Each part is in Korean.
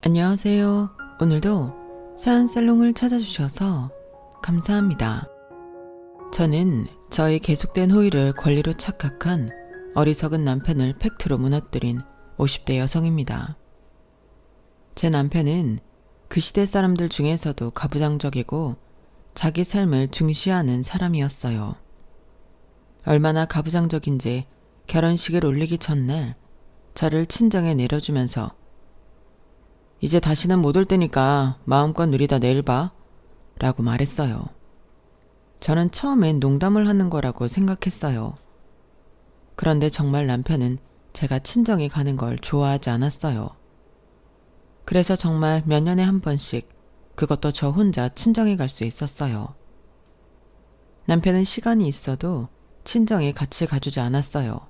안녕하세요. 오늘도 사연살롱을 찾아주셔서 감사합니다. 저는 저의 계속된 호의를 권리로 착각한 어리석은 남편을 팩트로 무너뜨린 50대 여성입니다. 제 남편은 그 시대 사람들 중에서도 가부장적이고 자기 삶을 중시하는 사람이었어요. 얼마나 가부장적인지 결혼식을 올리기 전날 저를 친정에 내려주면서 이제 다시는 못 올 테니까 마음껏 누리다 내일 봐 라고 말했어요. 저는 처음엔 농담을 하는 거라고 생각했어요. 그런데 정말 남편은 제가 친정에 가는 걸 좋아하지 않았어요. 그래서 정말 몇 년에 한 번씩 그것도 저 혼자 친정에 갈 수 있었어요. 남편은 시간이 있어도 친정에 같이 가주지 않았어요.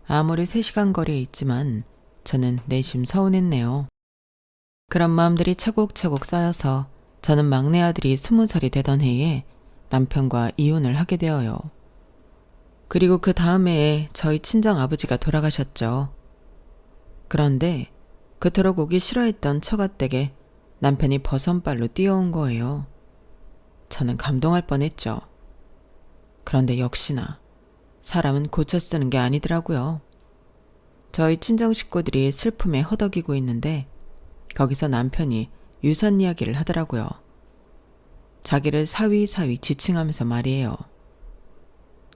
아무리 3시간 거리에 있지만 저는 내심 서운했네요. 그런 마음들이 차곡차곡 쌓여서 저는 막내 아들이 20살이 되던 해에 남편과 이혼을 하게 되어요. 그리고 그 다음 해에 저희 친정 아버지가 돌아가셨죠. 그런데 그토록 오기 싫어했던 처가댁에 남편이 버선발로 뛰어온 거예요. 저는 감동할 뻔했죠. 그런데 역시나 사람은 고쳐 쓰는 게 아니더라고요. 저희 친정 식구들이 슬픔에 허덕이고 있는데 거기서 남편이 유산 이야기를 하더라고요. 자기를 사위사위 지칭하면서 말이에요.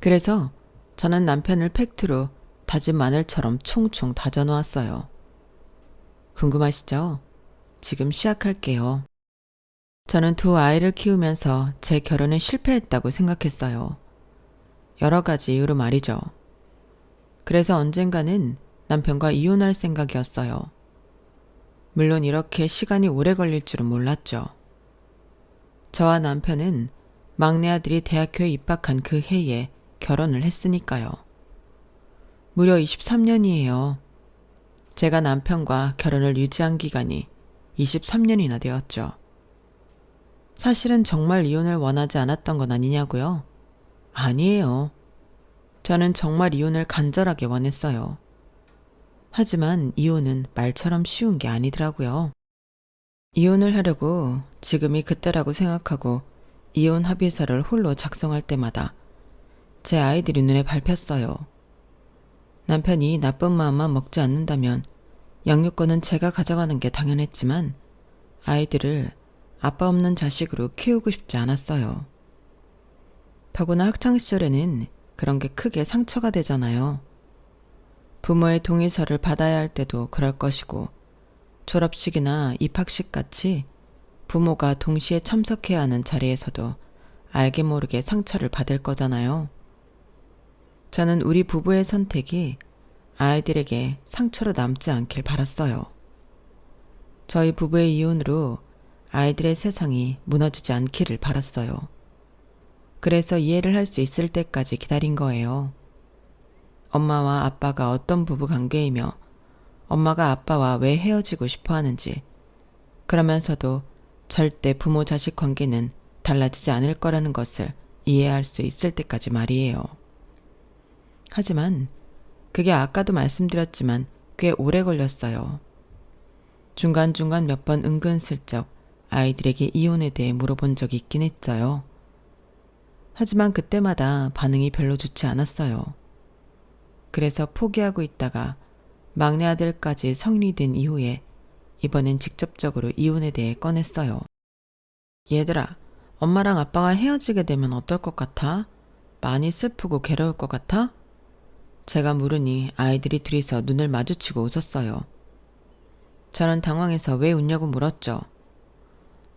그래서 저는 남편을 팩트로 다진 마늘처럼 총총 다져놓았어요. 궁금하시죠? 지금 시작할게요. 저는 2아이를 키우면서 제 결혼에 실패했다고 생각했어요. 여러 가지 이유로 말이죠. 그래서 언젠가는 남편과 이혼할 생각이었어요. 물론 이렇게 시간이 오래 걸릴 줄은 몰랐죠. 저와 남편은 막내 아들이 대학교에 입학한 그 해에 결혼을 했으니까요. 무려 23년이에요. 제가 남편과 결혼을 유지한 기간이 23년이나 되었죠. 사실은 정말 이혼을 원하지 않았던 건 아니냐고요? 아니에요. 저는 정말 이혼을 간절하게 원했어요. 하지만 이혼은 말처럼 쉬운 게 아니더라고요. 이혼을 하려고 지금이 그때라고 생각하고 이혼 합의서를 홀로 작성할 때마다 제 아이들이 눈에 밟혔어요. 남편이 나쁜 마음만 먹지 않는다면 양육권은 제가 가져가는 게 당연했지만 아이들을 아빠 없는 자식으로 키우고 싶지 않았어요. 더구나 학창시절에는 그런 게 크게 상처가 되잖아요. 부모의 동의서를 받아야 할 때도 그럴 것이고 졸업식이나 입학식 같이 부모가 동시에 참석해야 하는 자리에서도 알게 모르게 상처를 받을 거잖아요. 저는 우리 부부의 선택이 아이들에게 상처로 남지 않길 바랐어요. 저희 부부의 이혼으로 아이들의 세상이 무너지지 않기를 바랐어요. 그래서 이해를 할 수 있을 때까지 기다린 거예요. 엄마와 아빠가 어떤 부부 관계이며 엄마가 아빠와 왜 헤어지고 싶어 하는지, 그러면서도 절대 부모 자식 관계는 달라지지 않을 거라는 것을 이해할 수 있을 때까지 말이에요. 하지만 그게 아까도 말씀드렸지만 꽤 오래 걸렸어요. 중간중간 몇 번 은근슬쩍 아이들에게 이혼에 대해 물어본 적이 있긴 했어요. 하지만 그때마다 반응이 별로 좋지 않았어요. 그래서 포기하고 있다가 막내 아들까지 성인이 된 이후에 이번엔 직접적으로 이혼에 대해 꺼냈어요. 얘들아, 엄마랑 아빠가 헤어지게 되면 어떨 것 같아? 많이 슬프고 괴로울 것 같아? 제가 물으니 아이들이 둘이서 눈을 마주치고 웃었어요. 저는 당황해서 왜 웃냐고 물었죠.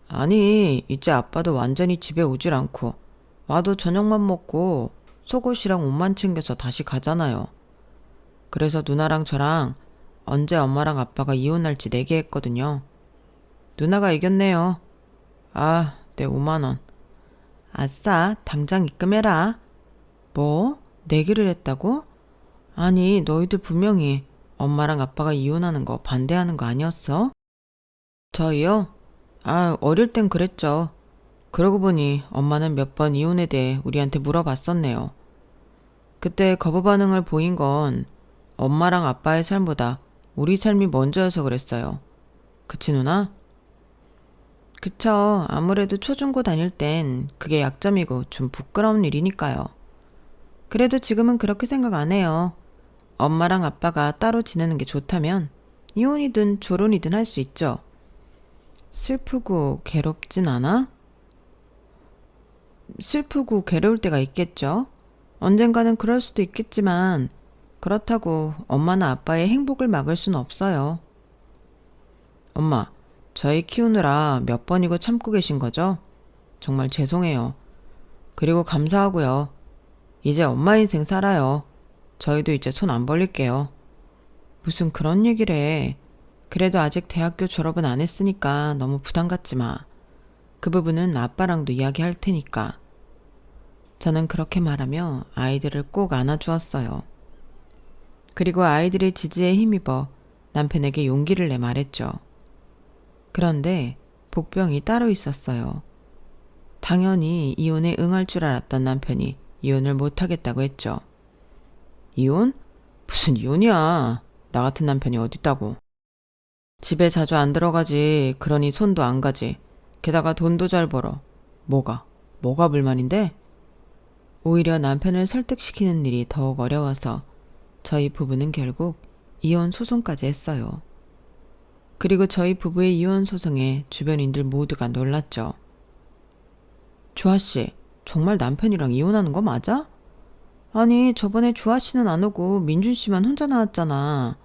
아니, 이제 아빠도 완전히 집에 오질 않고 와도 저녁만 먹고 속옷이랑 옷만 챙겨서 다시 가잖아요. 그래서 누나랑 저랑 언제 엄마랑 아빠가 이혼할지 내기했거든요. 누나가 이겼네요. 아, 내 5만원. 아싸, 당장 입금해라. 뭐? 내기를 했다고? 아니, 너희들 분명히 엄마랑 아빠가 이혼하는 거 반대하는 거 아니었어? 저희요? 아, 어릴 땐 그랬죠. 그러고 보니 엄마는 몇 번 이혼에 대해 우리한테 물어봤었네요. 그때 거부 반응을 보인 건 엄마랑 아빠의 삶보다 우리 삶이 먼저여서 그랬어요. 그치 누나? 그쵸. 아무래도 초중고 다닐 땐 그게 약점이고 좀 부끄러운 일이니까요. 그래도 지금은 그렇게 생각 안 해요. 엄마랑 아빠가 따로 지내는 게 좋다면 이혼이든 조론이든 할 수 있죠. 슬프고 괴롭진 않아? 슬프고 괴로울 때가 있겠죠. 언젠가는 그럴 수도 있겠지만 그렇다고 엄마나 아빠의 행복을 막을 수는 없어요. 엄마, 저희 키우느라 몇 번이고 참고 계신 거죠? 정말 죄송해요. 그리고 감사하고요. 이제 엄마 인생 살아요. 저희도 이제 손 안 벌릴게요. 무슨 그런 얘기를 해. 그래도 아직 대학교 졸업은 안 했으니까 너무 부담 갖지 마. 그 부분은 아빠랑도 이야기할 테니까. 저는 그렇게 말하며 아이들을 꼭 안아주었어요. 그리고 아이들의 지지에 힘입어 남편에게 용기를 내 말했죠. 그런데 복병이 따로 있었어요. 당연히 이혼에 응할 줄 알았던 남편이 이혼을 못하겠다고 했죠. 이혼? 무슨 이혼이야. 나 같은 남편이 어딨다고. 집에 자주 안 들어가지. 그러니 손도 안 가지. 게다가 돈도 잘 벌어. 뭐가 불만인데? 오히려 남편을 설득시키는 일이 더욱 어려워서 저희 부부는 결국 이혼 소송까지 했어요. 그리고 저희 부부의 이혼 소송에 주변인들 모두가 놀랐죠. 주아씨, 정말 남편이랑 이혼하는 거 맞아? 아니, 저번에 주아씨는 안 오고 민준씨만 혼자 나왔잖아.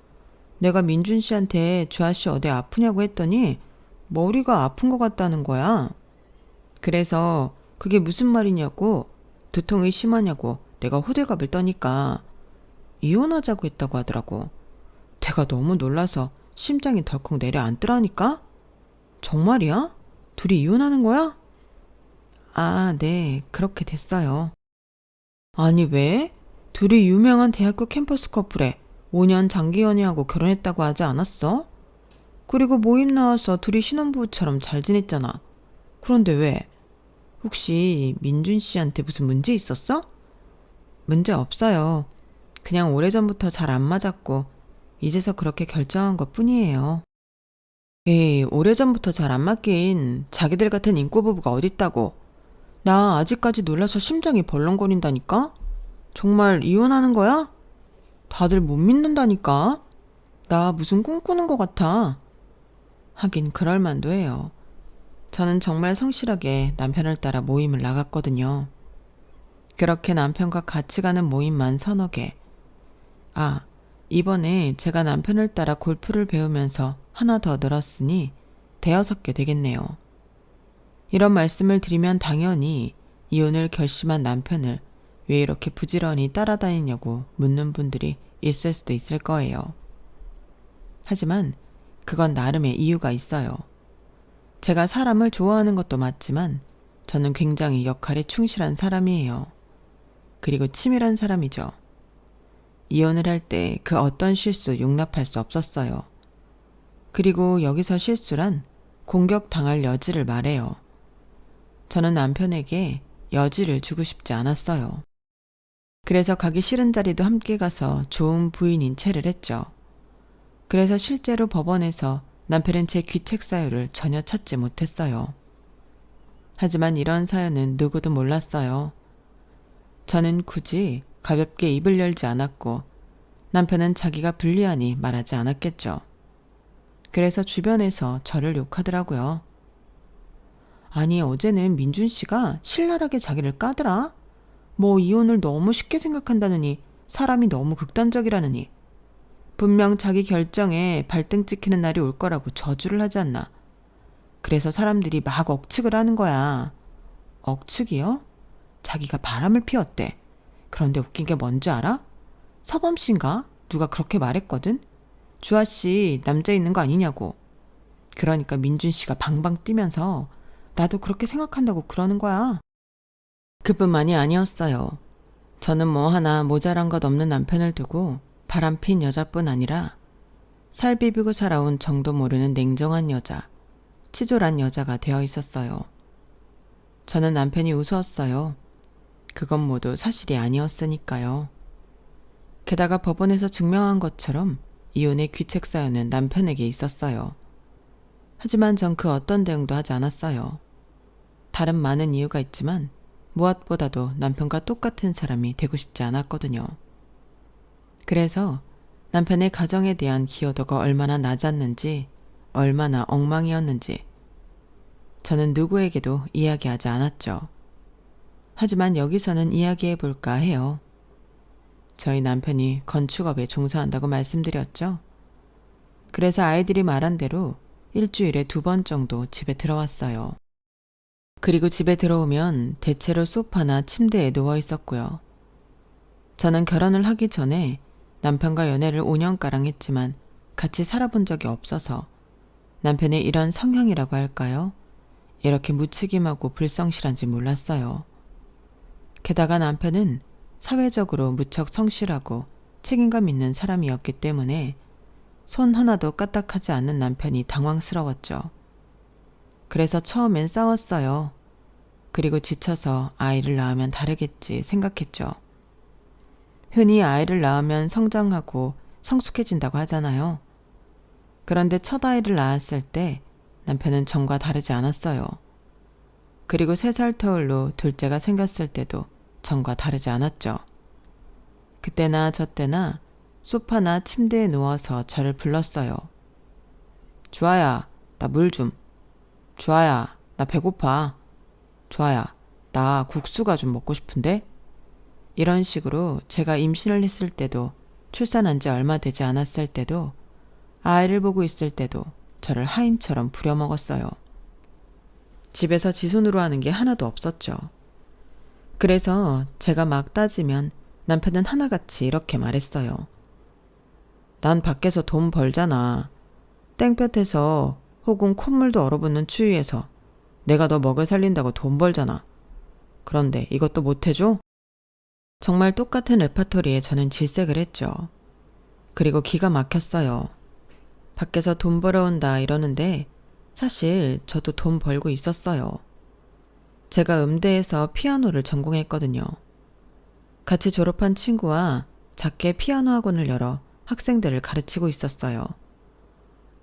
내가 민준씨한테 주아씨 어디 아프냐고 했더니 머리가 아픈 것 같다는 거야. 그래서 그게 무슨 말이냐고, 두통이 심하냐고 내가 호들갑을 떠니까 이혼하자고 했다고 하더라고. 내가 너무 놀라서 심장이 덜컥 내려앉더라니까? 정말이야? 둘이 이혼하는 거야? 아, 네, 그렇게 됐어요. 아니, 왜? 둘이 유명한 대학교 캠퍼스 커플에 5년 장기 연애하고 결혼했다고 하지 않았어? 그리고 모임 나와서 둘이 신혼부부처럼 잘 지냈잖아. 그런데 왜? 혹시 민준 씨한테 무슨 문제 있었어? 문제 없어요. 그냥 오래전부터 잘 안 맞았고 이제서 그렇게 결정한 것 뿐이에요. 에이, 오래전부터 잘 안 맞긴 자기들 같은 인꼬 부부가 어딨다고. 나 아직까지 놀라서 심장이 벌렁거린다니까? 정말 이혼하는 거야? 다들 못 믿는다니까? 나 무슨 꿈꾸는 것 같아. 하긴 그럴 만도 해요. 저는 정말 성실하게 남편을 따라 모임을 나갔거든요. 그렇게 남편과 같이 가는 모임만 서너 개. 아, 이번에 제가 남편을 따라 골프를 배우면서 하나 더 늘었으니 대여섯 개 되겠네요. 이런 말씀을 드리면 당연히 이혼을 결심한 남편을 왜 이렇게 부지런히 따라다니냐고 묻는 분들이 있을 수도 있을 거예요. 하지만 그건 나름의 이유가 있어요. 제가 사람을 좋아하는 것도 맞지만 저는 굉장히 역할에 충실한 사람이에요. 그리고 치밀한 사람이죠. 이혼을 할 때 그 어떤 실수 용납할 수 없었어요. 그리고 여기서 실수란 공격당할 여지를 말해요. 저는 남편에게 여지를 주고 싶지 않았어요. 그래서 가기 싫은 자리도 함께 가서 좋은 부인인 체를 했죠. 그래서 실제로 법원에서 남편은 제 귀책 사유를 전혀 찾지 못했어요. 하지만 이런 사연은 누구도 몰랐어요. 저는 굳이 가볍게 입을 열지 않았고 남편은 자기가 불리하니 말하지 않았겠죠. 그래서 주변에서 저를 욕하더라고요. 아니, 어제는 민준 씨가 신랄하게 자기를 까더라. 뭐 이혼을 너무 쉽게 생각한다느니 사람이 너무 극단적이라느니 분명 자기 결정에 발등 찍히는 날이 올 거라고 저주를 하지 않나. 그래서 사람들이 막 억측을 하는 거야. 억측이요? 자기가 바람을 피웠대. 그런데 웃긴 게 뭔지 알아? 서범 씨인가? 누가 그렇게 말했거든? 주아 씨 남자 있는 거 아니냐고. 그러니까 민준 씨가 방방 뛰면서 나도 그렇게 생각한다고 그러는 거야. 그뿐만이 아니었어요. 저는 뭐 하나 모자란 것 없는 남편을 두고 바람핀 여자뿐 아니라 살 비비고 살아온 정도 모르는 냉정한 여자, 치졸한 여자가 되어 있었어요. 저는 남편이 우스웠어요. 그건 모두 사실이 아니었으니까요. 게다가 법원에서 증명한 것처럼 이혼의 귀책 사유는 남편에게 있었어요. 하지만 전 그 어떤 대응도 하지 않았어요. 다른 많은 이유가 있지만 무엇보다도 남편과 똑같은 사람이 되고 싶지 않았거든요. 그래서 남편의 가정에 대한 기여도가 얼마나 낮았는지, 얼마나 엉망이었는지 저는 누구에게도 이야기하지 않았죠. 하지만 여기서는 이야기해 볼까 해요. 저희 남편이 건축업에 종사한다고 말씀드렸죠. 그래서 아이들이 말한 대로 일주일에 2번 정도 집에 들어왔어요. 그리고 집에 들어오면 대체로 소파나 침대에 누워 있었고요. 저는 결혼을 하기 전에 남편과 연애를 5년가량 했지만 같이 살아본 적이 없어서 남편의 이런 성향이라고 할까요? 이렇게 무책임하고 불성실한지 몰랐어요. 게다가 남편은 사회적으로 무척 성실하고 책임감 있는 사람이었기 때문에 손 하나도 까딱하지 않는 남편이 당황스러웠죠. 그래서 처음엔 싸웠어요. 그리고 지쳐서 아이를 낳으면 다르겠지 생각했죠. 흔히 아이를 낳으면 성장하고 성숙해진다고 하잖아요. 그런데 첫 아이를 낳았을 때 남편은 전과 다르지 않았어요. 그리고 3살 터울로 둘째가 생겼을 때도 전과 다르지 않았죠. 그때나 저때나 소파나 침대에 누워서 저를 불렀어요. 주아야, 나 물 좀. 주아야, 나 배고파. 주아야, 나 국수가 좀 먹고 싶은데? 이런 식으로 제가 임신을 했을 때도, 출산한 지 얼마 되지 않았을 때도, 아이를 보고 있을 때도 저를 하인처럼 부려먹었어요. 집에서 지 손으로 하는 게 하나도 없었죠. 그래서 제가 막 따지면 남편은 하나같이 이렇게 말했어요. 난 밖에서 돈 벌잖아. 땡볕에서 혹은 콧물도 얼어붙는 추위에서 내가 너 먹여 살린다고 돈 벌잖아. 그런데 이것도 못해줘? 정말 똑같은 레파토리에 저는 질색을 했죠. 그리고 기가 막혔어요. 밖에서 돈 벌어온다 이러는데 사실 저도 돈 벌고 있었어요. 제가 음대에서 피아노를 전공했거든요. 같이 졸업한 친구와 작게 피아노 학원을 열어 학생들을 가르치고 있었어요.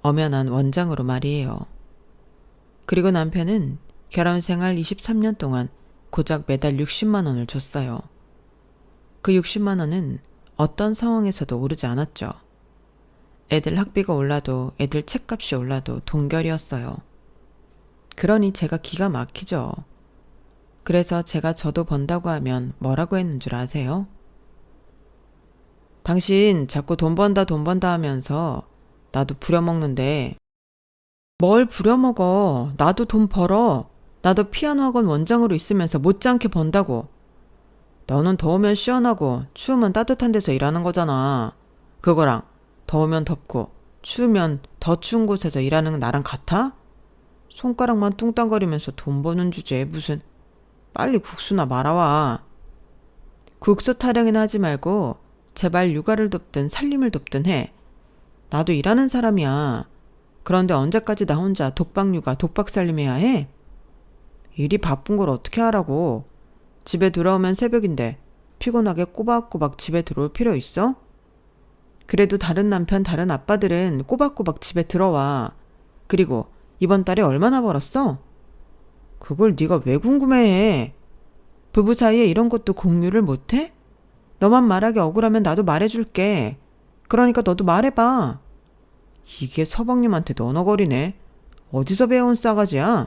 엄연한 원장으로 말이에요. 그리고 남편은 결혼 생활 23년 동안 고작 매달 60만 원을 줬어요. 그 60만 원은 어떤 상황에서도 오르지 않았죠. 애들 학비가 올라도 애들 책값이 올라도 동결이었어요. 그러니 제가 기가 막히죠. 그래서 제가 저도 번다고 하면 뭐라고 했는 줄 아세요? 당신 자꾸 돈 번다 하면서 나도 부려먹는데 뭘 부려먹어. 나도 돈 벌어. 나도 피아노 학원 원장으로 있으면서 못지않게 번다고. 너는 더우면 시원하고 추우면 따뜻한 데서 일하는 거잖아. 그거랑 더우면 덥고 추우면 더 추운 곳에서 일하는 나랑 같아? 손가락만 뚱땅거리면서 돈 버는 주제에 무슨. 빨리 국수나 말아와. 국수 타령이나 하지 말고 제발 육아를 돕든 살림을 돕든 해. 나도 일하는 사람이야. 그런데 언제까지 나 혼자 독박 육아 독박 살림 해야 해? 일이 바쁜 걸 어떻게 하라고. 집에 들어오면 새벽인데 피곤하게 꼬박꼬박 집에 들어올 필요 있어? 그래도 다른 남편 다른 아빠들은 꼬박꼬박 집에 들어와. 그리고 이번 달에 얼마나 벌었어? 그걸 네가 왜 궁금해해? 부부 사이에 이런 것도 공유를 못해? 너만 말하기 억울하면 나도 말해줄게. 그러니까 너도 말해봐. 이게 서방님한테도 언어거리네. 어디서 배워온 싸가지야?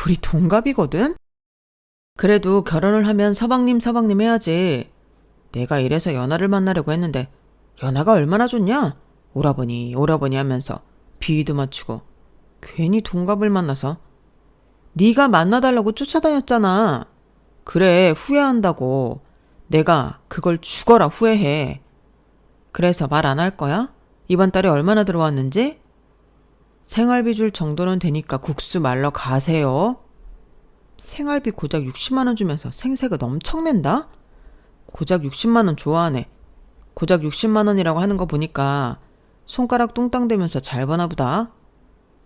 우리 동갑이거든? 그래도 결혼을 하면 서방님 해야지. 내가 이래서 연하를 만나려고 했는데 연하가 얼마나 좋냐? 오라버니 하면서 비위도 맞추고. 괜히 동갑을 만나서. 네가 만나달라고 쫓아다녔잖아. 그래, 후회한다고. 내가 그걸 죽어라 후회해. 그래서 말 안 할 거야? 이번 달에 얼마나 들어왔는지? 생활비 줄 정도는 되니까 국수 말러 가세요. 생활비 고작 60만 원 주면서 생색을 엄청 낸다? 고작 60만 원 좋아하네. 고작 60만 원이라고 하는 거 보니까 손가락 뚱땅대면서 잘 버나 보다.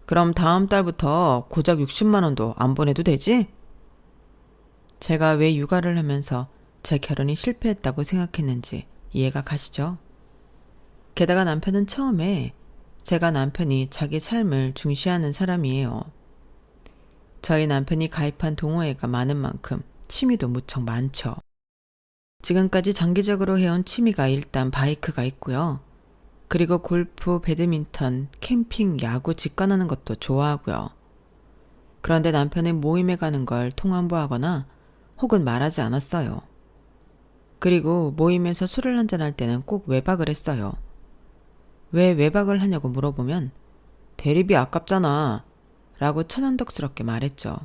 그럼 다음 달부터 고작 60만 원도 안 보내도 되지? 제가 왜 육아를 하면서 제 결혼이 실패했다고 생각했는지 이해가 가시죠? 게다가 남편은 처음에 제가 남편이 자기 삶을 중시하는 사람이에요. 저희 남편이 가입한 동호회가 많은 만큼 취미도 무척 많죠. 지금까지 장기적으로 해온 취미가 일단 바이크가 있고요. 그리고 골프, 배드민턴, 캠핑, 야구 직관하는 것도 좋아하고요. 그런데 남편은 모임에 가는 걸 통안부하거나 혹은 말하지 않았어요. 그리고 모임에서 술을 한잔할 때는 꼭 외박을 했어요. 왜 외박을 하냐고 물어보면 대리비 아깝잖아 라고 천연덕스럽게 말했죠.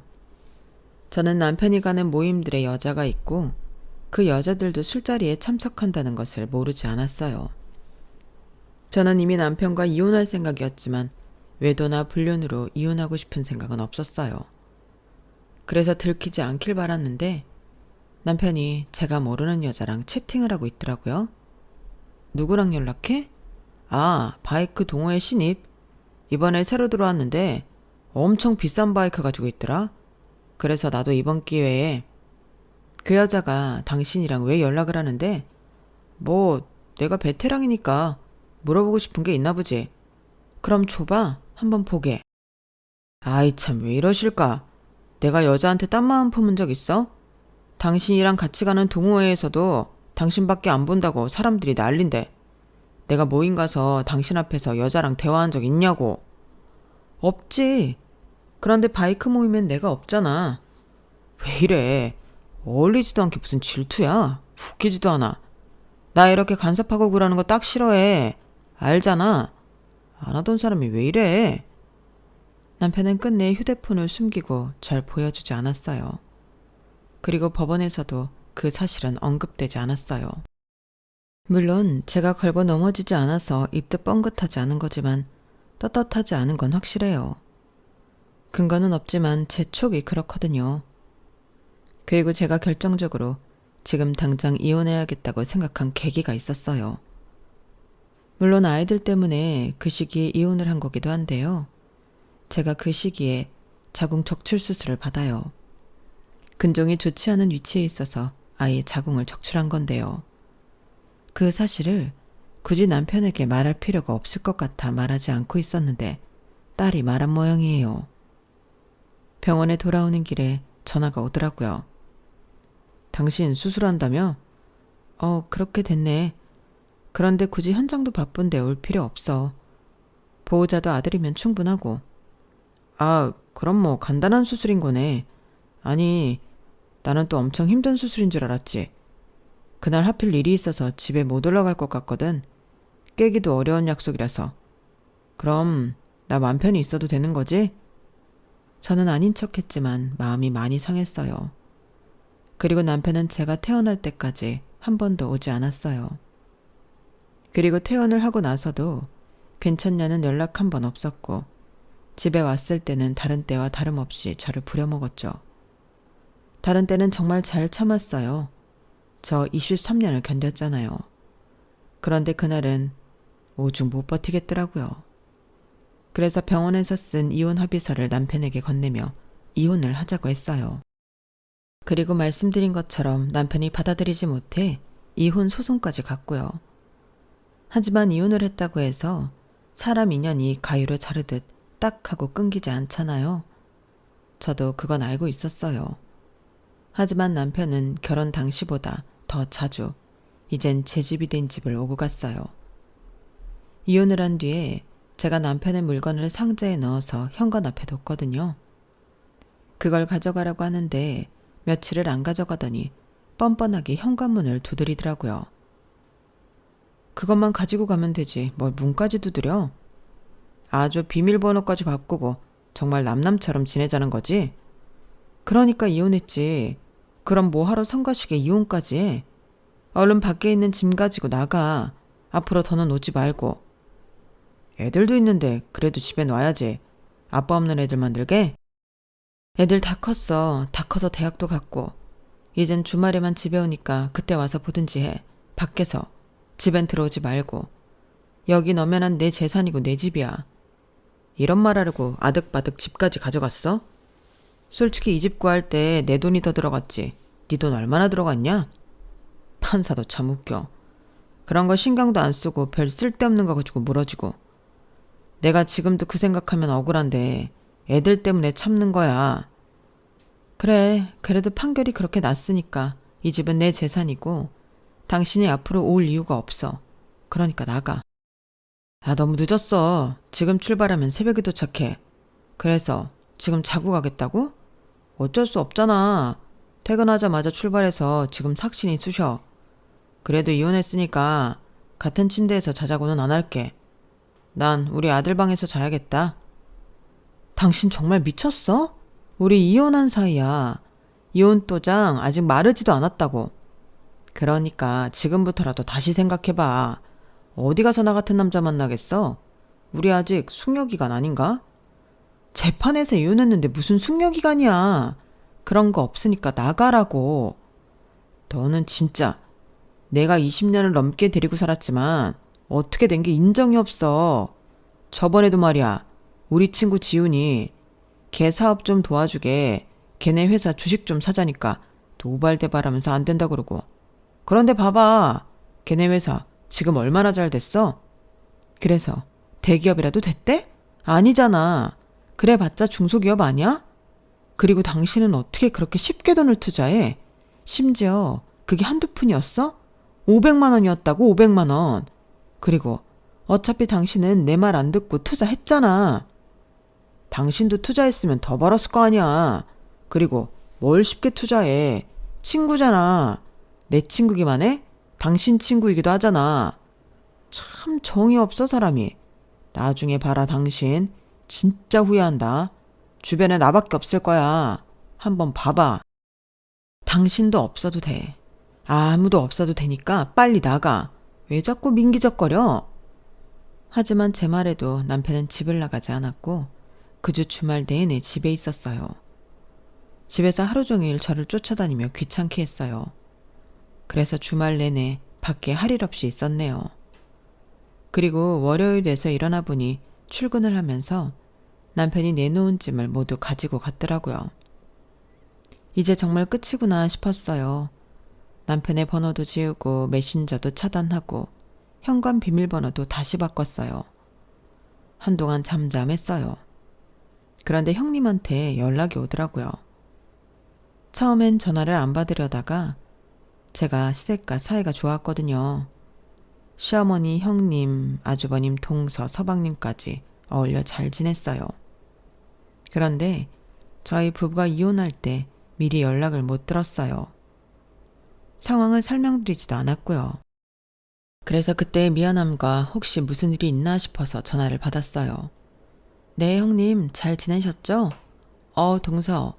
저는 남편이 가는 모임들의 여자가 있고 그 여자들도 술자리에 참석한다는 것을 모르지 않았어요. 저는 이미 남편과 이혼할 생각이었지만 외도나 불륜으로 이혼하고 싶은 생각은 없었어요. 그래서 들키지 않길 바랐는데 남편이 제가 모르는 여자랑 채팅을 하고 있더라고요. 누구랑 연락해? 아, 바이크 동호회 신입. 이번에 새로 들어왔는데 엄청 비싼 바이크 가지고 있더라. 그래서 나도 이번 기회에 그 여자가 당신이랑 왜 연락을 하는데 뭐 내가 베테랑이니까 물어보고 싶은 게 있나 보지. 그럼 줘봐. 한번 보게. 아이 참 왜 이러실까. 내가 여자한테 딴 마음 품은 적 있어? 당신이랑 같이 가는 동호회에서도 당신밖에 안 본다고 사람들이 난린대. 내가 모임 가서 당신 앞에서 여자랑 대화한 적 있냐고. 없지. 그런데 바이크 모임엔 내가 없잖아. 왜 이래. 어울리지도 않게 무슨 질투야. 웃기지도 않아. 나 이렇게 간섭하고 그러는 거 딱 싫어해. 알잖아. 안 하던 사람이 왜 이래. 남편은 끝내 휴대폰을 숨기고 잘 보여주지 않았어요. 그리고 법원에서도 그 사실은 언급되지 않았어요. 물론 제가 걸고 넘어지지 않아서 입도 뻥긋하지 않은 거지만 떳떳하지 않은 건 확실해요. 근거는 없지만 제 촉이 그렇거든요. 그리고 제가 결정적으로 지금 당장 이혼해야겠다고 생각한 계기가 있었어요. 물론 아이들 때문에 그 시기에 이혼을 한 거기도 한데요. 제가 그 시기에 자궁 적출 수술을 받아요. 근종이 좋지 않은 위치에 있어서 아이의 자궁을 적출한 건데요. 그 사실을 굳이 남편에게 말할 필요가 없을 것 같아 말하지 않고 있었는데 딸이 말한 모양이에요. 병원에 돌아오는 길에 전화가 오더라고요. 당신 수술한다며? 그렇게 됐네. 그런데 굳이 현장도 바쁜데 올 필요 없어. 보호자도 아들이면 충분하고. 아, 그럼 뭐 간단한 수술인 거네. 아니, 나는 또 엄청 힘든 수술인 줄 알았지. 그날 하필 일이 있어서 집에 못 올라갈 것 같거든. 깨기도 어려운 약속이라서. 그럼 나 맘 편히 있어도 되는 거지? 저는 아닌 척했지만 마음이 많이 상했어요. 그리고 남편은 제가 퇴원할 때까지 한 번도 오지 않았어요. 그리고 퇴원을 하고 나서도 괜찮냐는 연락 한 번 없었고 집에 왔을 때는 다른 때와 다름없이 저를 부려먹었죠. 다른 때는 정말 잘 참았어요. 저 23년을 견뎠잖아요. 그런데 그날은 오죽 못 버티겠더라고요. 그래서 병원에서 쓴 이혼 합의서를 남편에게 건네며 이혼을 하자고 했어요. 그리고 말씀드린 것처럼 남편이 받아들이지 못해 이혼 소송까지 갔고요. 하지만 이혼을 했다고 해서 사람 인연이 가위로 자르듯 딱 하고 끊기지 않잖아요. 저도 그건 알고 있었어요. 하지만 남편은 결혼 당시보다 더 자주 이젠 제 집이 된 집을 오고 갔어요. 이혼을 한 뒤에 제가 남편의 물건을 상자에 넣어서 현관 앞에 뒀거든요. 그걸 가져가라고 하는데 며칠을 안 가져가더니 뻔뻔하게 현관문을 두드리더라고요. 그것만 가지고 가면 되지 뭘 문까지 두드려? 아주 비밀번호까지 바꾸고 정말 남남처럼 지내자는 거지? 그러니까 이혼했지. 그럼 뭐하러 성가시게 이혼까지 해? 얼른 밖에 있는 짐 가지고 나가. 앞으로 더는 오지 말고. 애들도 있는데 그래도 집에 놔야지. 아빠 없는 애들 만들게? 애들 다 컸어. 다 커서 대학도 갔고. 이젠 주말에만 집에 오니까 그때 와서 보든지 해. 밖에서. 집엔 들어오지 말고. 여긴 엄연한 내 재산이고 내 집이야. 이런 말 하려고 아득바득 집까지 가져갔어? 솔직히 이 집 구할 때 내 돈이 더 들어갔지. 네 돈 얼마나 들어갔냐? 판사도 참 웃겨. 그런 거 신경도 안 쓰고 별 쓸데없는 거 가지고 물어주고. 내가 지금도 그 생각하면 억울한데 애들 때문에 참는 거야. 그래, 그래도 판결이 그렇게 났으니까 이 집은 내 재산이고 당신이 앞으로 올 이유가 없어. 그러니까 나가. 나 너무 늦었어. 지금 출발하면 새벽에 도착해. 그래서 지금 자고 가겠다고? 어쩔 수 없잖아. 퇴근하자마자 출발해서 지금 삭신이 쑤셔. 그래도 이혼했으니까 같은 침대에서 자자고는 안 할게. 난 우리 아들 방에서 자야겠다. 당신 정말 미쳤어? 우리 이혼한 사이야. 이혼 도장 아직 마르지도 않았다고. 그러니까 지금부터라도 다시 생각해봐. 어디 가서 나 같은 남자 만나겠어? 우리 아직 숙려기간 아닌가? 재판에서 이혼했는데 무슨 숙려기간이야. 그런 거 없으니까 나가라고. 너는 진짜 내가 20년을 넘게 데리고 살았지만 어떻게 된 게 인정이 없어. 저번에도 말이야. 우리 친구 지훈이 걔 사업 좀 도와주게 걔네 회사 주식 좀 사자니까 도발대발하면서 안 된다 그러고. 그런데 봐봐. 걔네 회사 지금 얼마나 잘 됐어? 그래서 대기업이라도 됐대? 아니잖아. 그래봤자 중소기업 아니야? 그리고 당신은 어떻게 그렇게 쉽게 돈을 투자해? 심지어 그게 한두 푼이었어? 500만 원이었다고 500만 원. 그리고 어차피 당신은 내 말 안 듣고 투자했잖아. 당신도 투자했으면 더 벌었을 거 아니야. 그리고 뭘 쉽게 투자해. 친구잖아. 내 친구기만 해? 당신 친구이기도 하잖아. 참 정이 없어 사람이. 나중에 봐라 당신. 진짜 후회한다. 주변에 나밖에 없을 거야. 한번 봐봐. 당신도 없어도 돼. 아무도 없어도 되니까 빨리 나가. 왜 자꾸 민기적거려? 하지만 제 말에도 남편은 집을 나가지 않았고 그 주 주말 내내 집에 있었어요. 집에서 하루 종일 저를 쫓아다니며 귀찮게 했어요. 그래서 주말 내내 밖에 할 일 없이 있었네요. 그리고 월요일 돼서 일어나 보니 출근을 하면서 남편이 내놓은 짐을 모두 가지고 갔더라고요. 이제 정말 끝이구나 싶었어요. 남편의 번호도 지우고 메신저도 차단하고 현관 비밀번호도 다시 바꿨어요. 한동안 잠잠했어요. 그런데 형님한테 연락이 오더라고요. 처음엔 전화를 안 받으려다가 제가 시댁과 사이가 좋았거든요. 시어머니, 형님, 아주버님, 동서, 서방님까지 어울려 잘 지냈어요. 그런데 저희 부부가 이혼할 때 미리 연락을 못 들었어요. 상황을 설명드리지도 않았고요. 그래서 그때의 미안함과 혹시 무슨 일이 있나 싶어서 전화를 받았어요. 네, 형님, 잘 지내셨죠? 동서,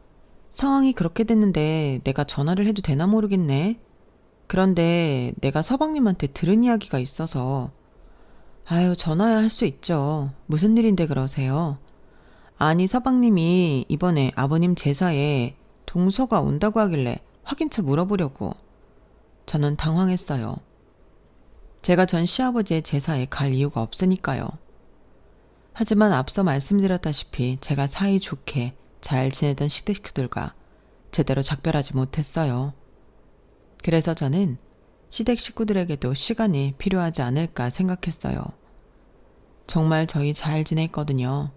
상황이 그렇게 됐는데 내가 전화를 해도 되나 모르겠네. 그런데 내가 서방님한테 들은 이야기가 있어서. 아유, 전화야 할 수 있죠. 무슨 일인데 그러세요? 아니, 서방님이 이번에 아버님 제사에 동서가 온다고 하길래 확인차 물어보려고. 저는 당황했어요. 제가 전 시아버지의 제사에 갈 이유가 없으니까요. 하지만 앞서 말씀드렸다시피 제가 사이좋게 잘 지내던 시댁 식구들과 제대로 작별하지 못했어요. 그래서 저는 시댁 식구들에게도 시간이 필요하지 않을까 생각했어요. 정말 저희 잘 지냈거든요.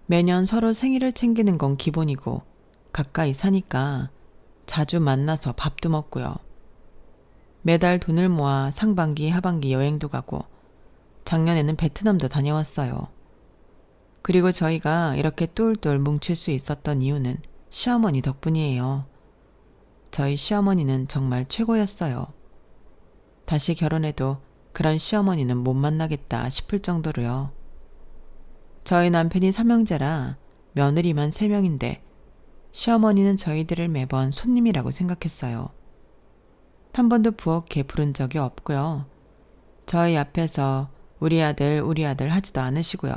매년 서로 생일을 챙기는 건 기본이고 가까이 사니까 자주 만나서 밥도 먹고요. 매달 돈을 모아 상반기, 하반기 여행도 가고 작년에는 베트남도 다녀왔어요. 그리고 저희가 이렇게 똘똘 뭉칠 수 있었던 이유는 시어머니 덕분이에요. 저희 시어머니는 정말 최고였어요. 다시 결혼해도 그런 시어머니는 못 만나겠다 싶을 정도로요. 저희 남편이 삼형제라 며느리만 3명인데 시어머니는 저희들을 매번 손님이라고 생각했어요. 한 번도 부엌에 부른 적이 없고요. 저희 앞에서 우리 아들 하지도 않으시고요.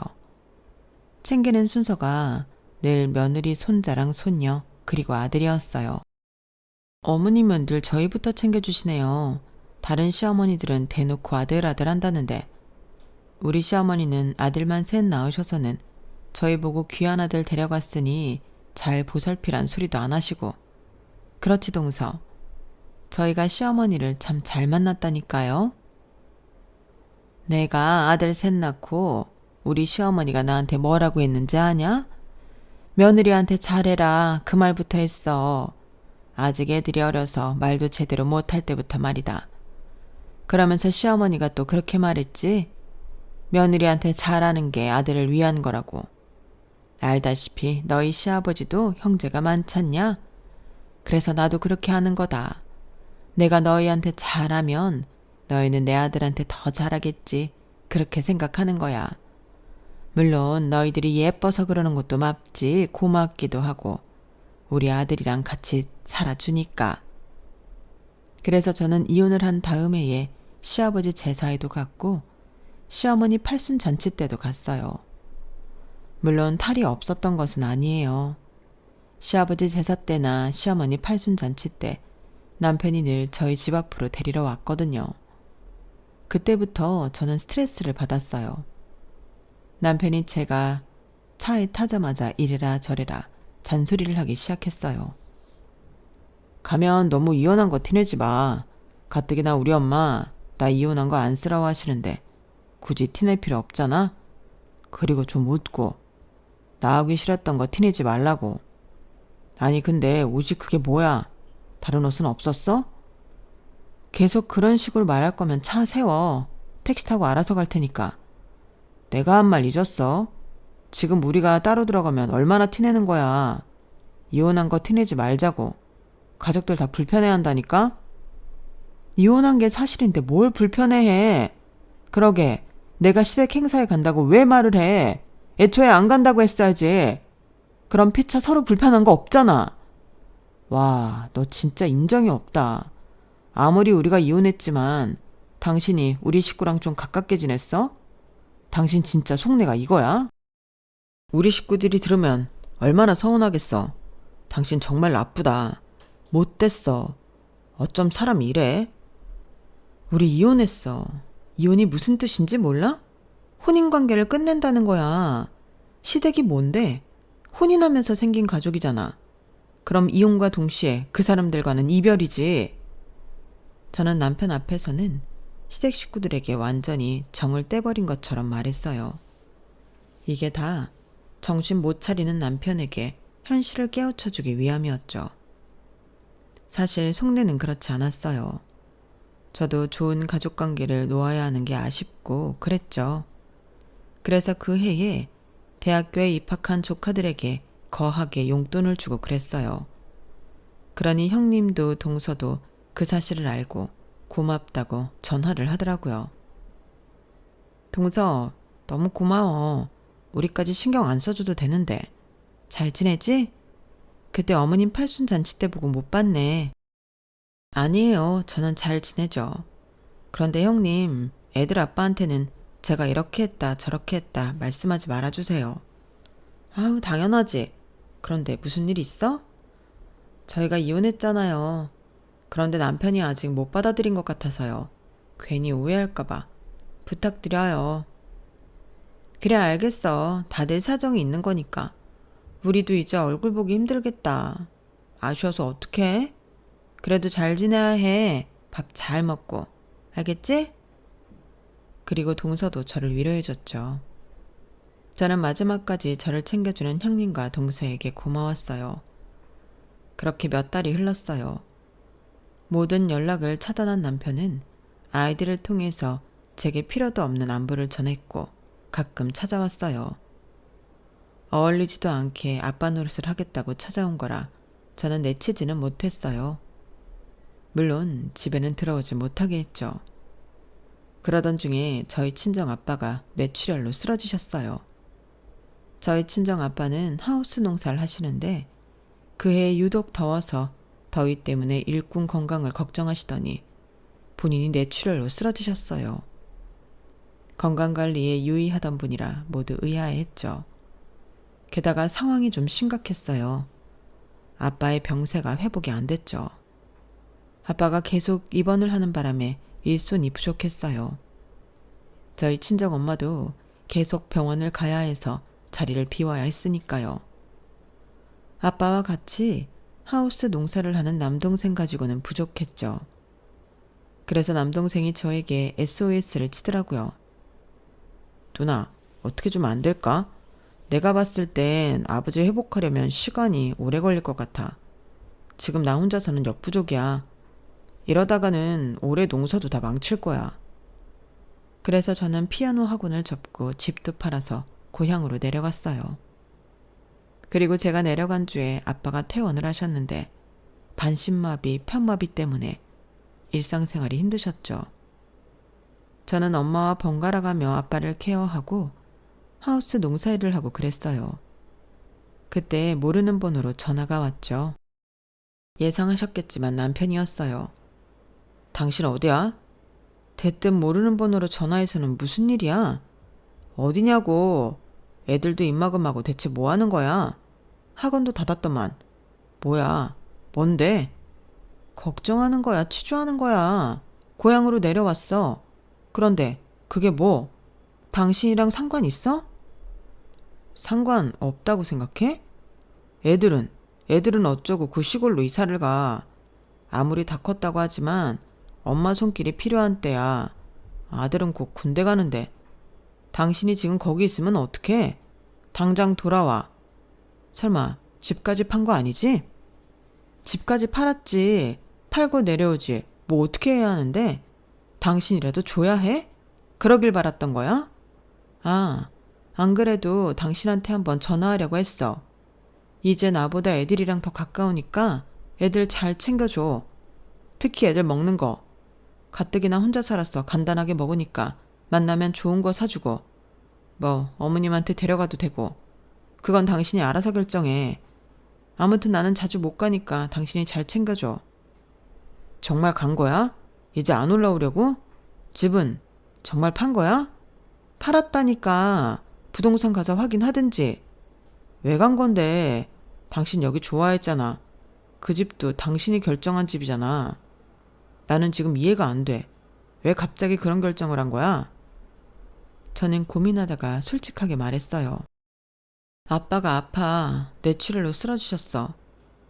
챙기는 순서가 늘 며느리, 손자랑 손녀, 그리고 아들이었어요. 어머님은 늘 저희부터 챙겨주시네요. 다른 시어머니들은 대놓고 아들 한다는데 우리 시어머니는 아들만 3 낳으셔서는 저희 보고 귀한 아들 데려갔으니 잘 보살피란 소리도 안 하시고. 그렇지 동서. 저희가 시어머니를 참 잘 만났다니까요. 내가 아들 3 낳고 우리 시어머니가 나한테 뭐라고 했는지 아냐? 며느리한테 잘해라 그 말부터 했어. 아직 애들이 어려서 말도 제대로 못할 때부터 말이다. 그러면서 시어머니가 또 그렇게 말했지. 며느리한테 잘하는 게 아들을 위한 거라고. 알다시피 너희 시아버지도 형제가 많잖냐? 그래서 나도 그렇게 하는 거다. 내가 너희한테 잘하면 너희는 내 아들한테 더 잘하겠지. 그렇게 생각하는 거야. 물론 너희들이 예뻐서 그러는 것도 맞지. 고맙기도 하고. 우리 아들이랑 같이 살아주니까. 그래서 저는 이혼을 한 다음 해에 시아버지 제사에도 갔고 시어머니 팔순 잔치 때도 갔어요. 물론 탈이 없었던 것은 아니에요. 시아버지 제사 때나 시어머니 팔순 잔치 때 남편이 늘 저희 집 앞으로 데리러 왔거든요. 그때부터 저는 스트레스를 받았어요. 남편이 제가 차에 타자마자 이래라 저래라 잔소리를 하기 시작했어요. 가면 너무 이혼한 거 티내지 마. 가뜩이나 우리 엄마 나 이혼한 거 안쓰러워 하시는데 굳이 티낼 필요 없잖아. 그리고 좀 웃고 나하기 싫었던 거 티내지 말라고. 아니 근데 옷이 그게 뭐야? 다른 옷은 없었어? 계속 그런 식으로 말할 거면 차 세워. 택시 타고 알아서 갈 테니까. 내가 한 말 잊었어? 지금 우리가 따로 들어가면 얼마나 티내는 거야. 이혼한 거 티내지 말자고. 가족들 다 불편해한다니까? 이혼한 게 사실인데 뭘 불편해해. 그러게 내가 시댁 행사에 간다고 왜 말을 해. 애초에 안 간다고 했어야지. 그럼 피차 서로 불편한 거 없잖아. 와, 너 진짜 인정이 없다. 아무리 우리가 이혼했지만 당신이 우리 식구랑 좀 가깝게 지냈어? 당신 진짜 속내가 이거야? 우리 식구들이 들으면 얼마나 서운하겠어. 당신 정말 나쁘다. 못됐어. 어쩜 사람이 이래? 우리 이혼했어. 이혼이 무슨 뜻인지 몰라? 혼인관계를 끝낸다는 거야. 시댁이 뭔데? 혼인하면서 생긴 가족이잖아. 그럼 이혼과 동시에 그 사람들과는 이별이지. 저는 남편 앞에서는 시댁 식구들에게 완전히 정을 떼버린 것처럼 말했어요. 이게 다 정신 못 차리는 남편에게 현실을 깨우쳐주기 위함이었죠. 사실 속내는 그렇지 않았어요. 저도 좋은 가족관계를 놓아야 하는 게 아쉽고 그랬죠. 그래서 그 해에 대학교에 입학한 조카들에게 거하게 용돈을 주고 그랬어요. 그러니 형님도 동서도 그 사실을 알고 고맙다고 전화를 하더라고요. 동서, 너무 고마워. 우리까지 신경 안 써줘도 되는데. 잘 지내지? 그때 어머님 팔순 잔치 때 보고 못 봤네. 아니에요. 저는 잘 지내죠. 그런데 형님, 애들 아빠한테는 제가 이렇게 했다 저렇게 했다 말씀하지 말아주세요. 아우, 당연하지. 그런데 무슨 일 있어? 저희가 이혼했잖아요. 그런데 남편이 아직 못 받아들인 것 같아서요. 괜히 오해할까봐. 부탁드려요. 그래, 알겠어. 다들 사정이 있는 거니까. 우리도 이제 얼굴 보기 힘들겠다. 아쉬워서 어떡해? 그래도 잘 지내야 해. 밥 잘 먹고. 알겠지? 그리고 동서도 저를 위로해줬죠. 저는 마지막까지 저를 챙겨주는 형님과 동서에게 고마웠어요. 그렇게 몇 달이 흘렀어요. 모든 연락을 차단한 남편은 아이들을 통해서 제게 필요도 없는 안부를 전했고 가끔 찾아왔어요. 어울리지도 않게 아빠 노릇을 하겠다고 찾아온 거라 저는 내치지는 못했어요. 물론 집에는 들어오지 못하게 했죠. 그러던 중에 저희 친정 아빠가 뇌출혈로 쓰러지셨어요. 저희 친정 아빠는 하우스 농사를 하시는데 그해 유독 더워서 더위 때문에 일꾼 건강을 걱정하시더니 본인이 뇌출혈로 쓰러지셨어요. 건강관리에 유의하던 분이라 모두 의아해했죠. 게다가 상황이 좀 심각했어요. 아빠의 병세가 회복이 안 됐죠. 아빠가 계속 입원을 하는 바람에 일손이 부족했어요. 저희 친정 엄마도 계속 병원을 가야 해서 자리를 비워야 했으니까요. 아빠와 같이 하우스 농사를 하는 남동생 가지고는 부족했죠. 그래서 남동생이 저에게 SOS를 치더라고요. 누나, 어떻게 좀 안 될까? 내가 봤을 땐 아버지 회복하려면 시간이 오래 걸릴 것 같아. 지금 나 혼자서는 역부족이야. 이러다가는 올해 농사도 다 망칠 거야. 그래서 저는 피아노 학원을 접고 집도 팔아서 고향으로 내려갔어요. 그리고 제가 내려간 주에 아빠가 퇴원을 하셨는데 반신마비, 편마비 때문에 일상생활이 힘드셨죠. 저는 엄마와 번갈아가며 아빠를 케어하고 하우스 농사일을 하고 그랬어요. 그때 모르는 번호로 전화가 왔죠. 예상하셨겠지만 남편이었어요. 당신 어디야? 대뜸 모르는 번호로 전화해서는 무슨 일이야? 어디냐고. 애들도 입막음하고 대체 뭐 하는 거야? 학원도 닫았더만. 뭐야? 뭔데? 걱정하는 거야, 치주하는 거야. 고향으로 내려왔어. 그런데 그게 뭐? 당신이랑 상관 있어? 상관 없다고 생각해? 애들은 어쩌고 그 시골로 이사를 가. 아무리 다 컸다고 하지만 엄마 손길이 필요한 때야. 아들은 곧 군대 가는데. 당신이 지금 거기 있으면 어떡해? 당장 돌아와. 설마 집까지 판 거 아니지? 집까지 팔았지. 팔고 내려오지. 뭐 어떻게 해야 하는데? 당신이라도 줘야 해? 그러길 바랐던 거야? 아, 안 그래도 당신한테 한번 전화하려고 했어. 이제 나보다 애들이랑 더 가까우니까 애들 잘 챙겨줘. 특히 애들 먹는 거. 가뜩이나 혼자 살았어. 간단하게 먹으니까. 만나면 좋은 거 사주고. 뭐 어머님한테 데려가도 되고. 그건 당신이 알아서 결정해. 아무튼 나는 자주 못 가니까 당신이 잘 챙겨줘. 정말 간 거야? 이제 안 올라오려고? 집은 정말 판 거야? 팔았다니까. 부동산 가서 확인하든지. 왜 간 건데? 당신 여기 좋아했잖아. 그 집도 당신이 결정한 집이잖아. 나는 지금 이해가 안 돼. 왜 갑자기 그런 결정을 한 거야? 저는 고민하다가 솔직하게 말했어요. 아빠가 아파 뇌출혈로 쓰러지셨어.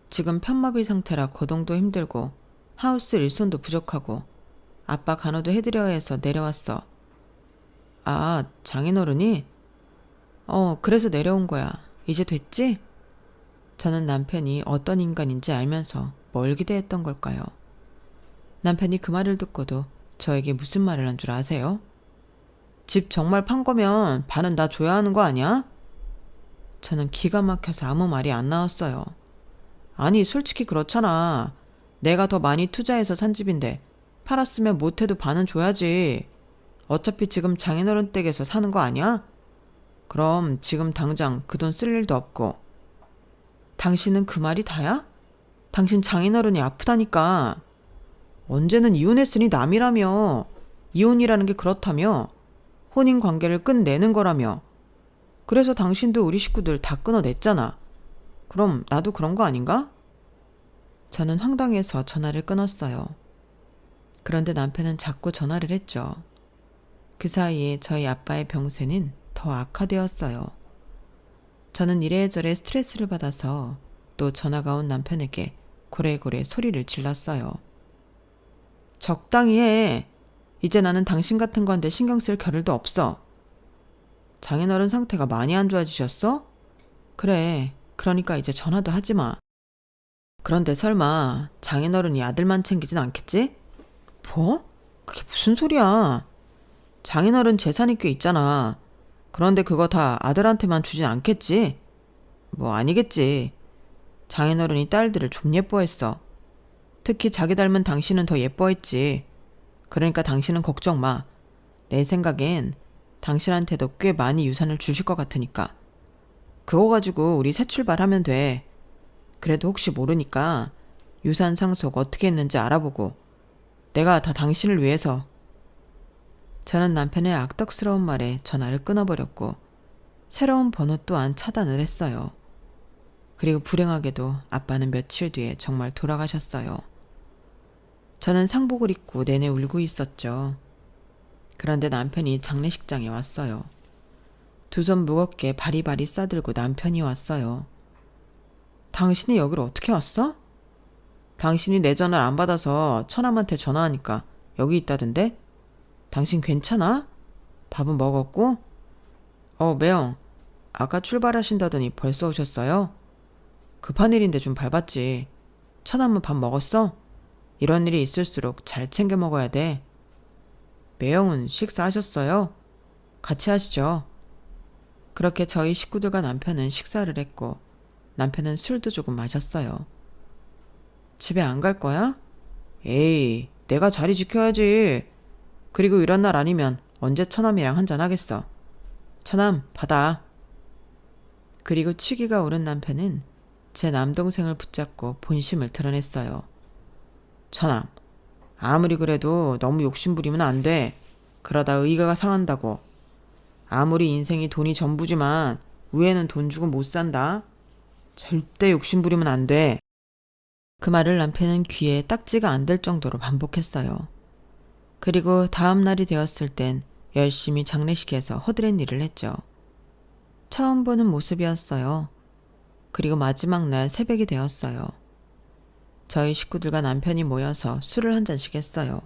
지금 편마비 상태라 거동도 힘들고 하우스 일손도 부족하고 아빠 간호도 해드려야 해서 내려왔어. 아, 장인어른이? 그래서 내려온 거야. 이제 됐지? 저는 남편이 어떤 인간인지 알면서 뭘 기대했던 걸까요? 남편이 그 말을 듣고도 저에게 무슨 말을 한 줄 아세요? 집 정말 판 거면 반은 나 줘야 하는 거 아니야? 저는 기가 막혀서 아무 말이 안 나왔어요. 아니, 솔직히 그렇잖아. 내가 더 많이 투자해서 산 집인데 팔았으면 못해도 반은 줘야지. 어차피 지금 장인어른 댁에서 사는 거 아니야? 그럼 지금 당장 그 돈 쓸 일도 없고. 당신은 그 말이 다야? 당신 장인어른이 아프다니까. 언제는 이혼했으니 남이라며. 이혼이라는 게 그렇다며. 혼인 관계를 끝내는 거라며. 그래서 당신도 우리 식구들 다 끊어냈잖아. 그럼 나도 그런 거 아닌가? 저는 황당해서 전화를 끊었어요. 그런데 남편은 자꾸 전화를 했죠. 그 사이에 저희 아빠의 병세는 더 악화되었어요. 저는 이래저래 스트레스를 받아서 또 전화가 온 남편에게 고래고래 소리를 질렀어요. 적당히 해. 이제 나는 당신 같은 건데 신경 쓸 겨를도 없어. 장인어른 상태가 많이 안 좋아지셨어? 그래. 그러니까 이제 전화도 하지 마. 그런데 설마 장인어른이 아들만 챙기진 않겠지? 뭐? 그게 무슨 소리야? 장인어른 재산이 꽤 있잖아. 그런데 그거 다 아들한테만 주진 않겠지? 뭐 아니겠지. 장인어른이 딸들을 좀 예뻐했어. 특히 자기 닮은 당신은 더 예뻐했지. 그러니까 당신은 걱정 마. 내 생각엔 당신한테도 꽤 많이 유산을 주실 것 같으니까. 그거 가지고 우리 새 출발하면 돼. 그래도 혹시 모르니까 유산 상속 어떻게 했는지 알아보고. 내가 다 당신을 위해서. 저는 남편의 악덕스러운 말에 전화를 끊어버렸고 새로운 번호 또한 차단을 했어요. 그리고 불행하게도 아빠는 며칠 뒤에 정말 돌아가셨어요. 저는 상복을 입고 내내 울고 있었죠. 그런데 남편이 장례식장에 왔어요. 두 손 무겁게 바리바리 싸들고 남편이 왔어요. 당신이 여기로 어떻게 왔어? 당신이 내 전화를 안 받아서 처남한테 전화하니까 여기 있다던데? 당신 괜찮아? 밥은 먹었고? 매영. 아까 출발하신다더니 벌써 오셨어요? 급한 일인데 좀 밟았지. 처남은 밥 먹었어? 이런 일이 있을수록 잘 챙겨 먹어야 돼. 매영은 식사하셨어요? 같이 하시죠. 그렇게 저희 식구들과 남편은 식사를 했고 남편은 술도 조금 마셨어요. 집에 안 갈 거야? 에이, 내가 자리 지켜야지. 그리고 이런 날 아니면 언제 처남이랑 한잔 하겠어. 처남, 받아. 그리고 취기가 오른 남편은 제 남동생을 붙잡고 본심을 드러냈어요. 처남, 아무리 그래도 너무 욕심부리면 안 돼. 그러다 의가가 상한다고. 아무리 인생이 돈이 전부지만 위에는 돈 주고 못 산다. 절대 욕심부리면 안 돼. 그 말을 남편은 귀에 딱지가 안 될 정도로 반복했어요. 그리고 다음 날이 되었을 땐 열심히 장례식에서 허드렛 일을 했죠. 처음 보는 모습이었어요. 그리고 마지막 날 새벽이 되었어요. 저희 식구들과 남편이 모여서 술을 한 잔씩 했어요.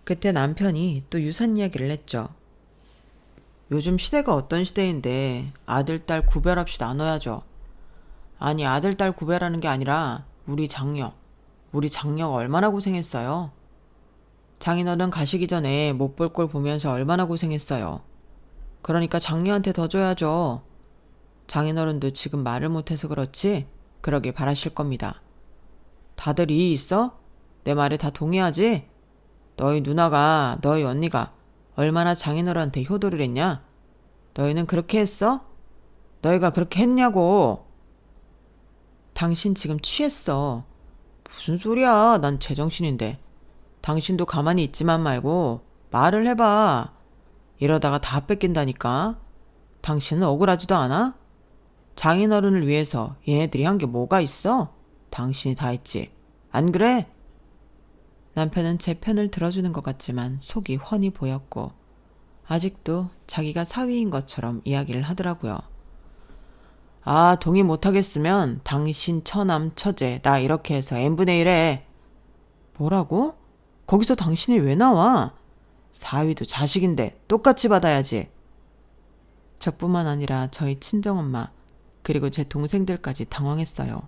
그때 남편이 또 유산 이야기를 했죠. 요즘 시대가 어떤 시대인데 아들, 딸 구별 없이 나눠야죠. 아니, 아들, 딸 구별하는 게 아니라 우리 장녀가 얼마나 고생했어요. 장인어른 가시기 전에 못 볼 걸 보면서 얼마나 고생했어요. 그러니까 장녀한테 더 줘야죠. 장인어른도 지금 말을 못해서 그렇지 그러길 바라실 겁니다. 다들 이의 있어? 내 말에 다 동의하지? 너희 누나가, 너희 언니가 얼마나 장인어른한테 효도를 했냐? 너희는 그렇게 했어? 너희가 그렇게 했냐고. 당신 지금 취했어. 무슨 소리야. 난 제정신인데. 당신도 가만히 있지만 말고 말을 해봐. 이러다가 다 뺏긴다니까. 당신은 억울하지도 않아? 장인어른을 위해서 얘네들이 한 게 뭐가 있어? 당신이 다 했지. 안 그래? 남편은 제 편을 들어주는 것 같지만 속이 훤히 보였고 아직도 자기가 사위인 것처럼 이야기를 하더라고요. 아, 동의 못하겠으면 당신 처남 처제 나 이렇게 해서 n분의 1해. 뭐라고? 거기서 당신이 왜 나와? 사위도 자식인데 똑같이 받아야지. 저뿐만 아니라 저희 친정엄마 그리고 제 동생들까지 당황했어요.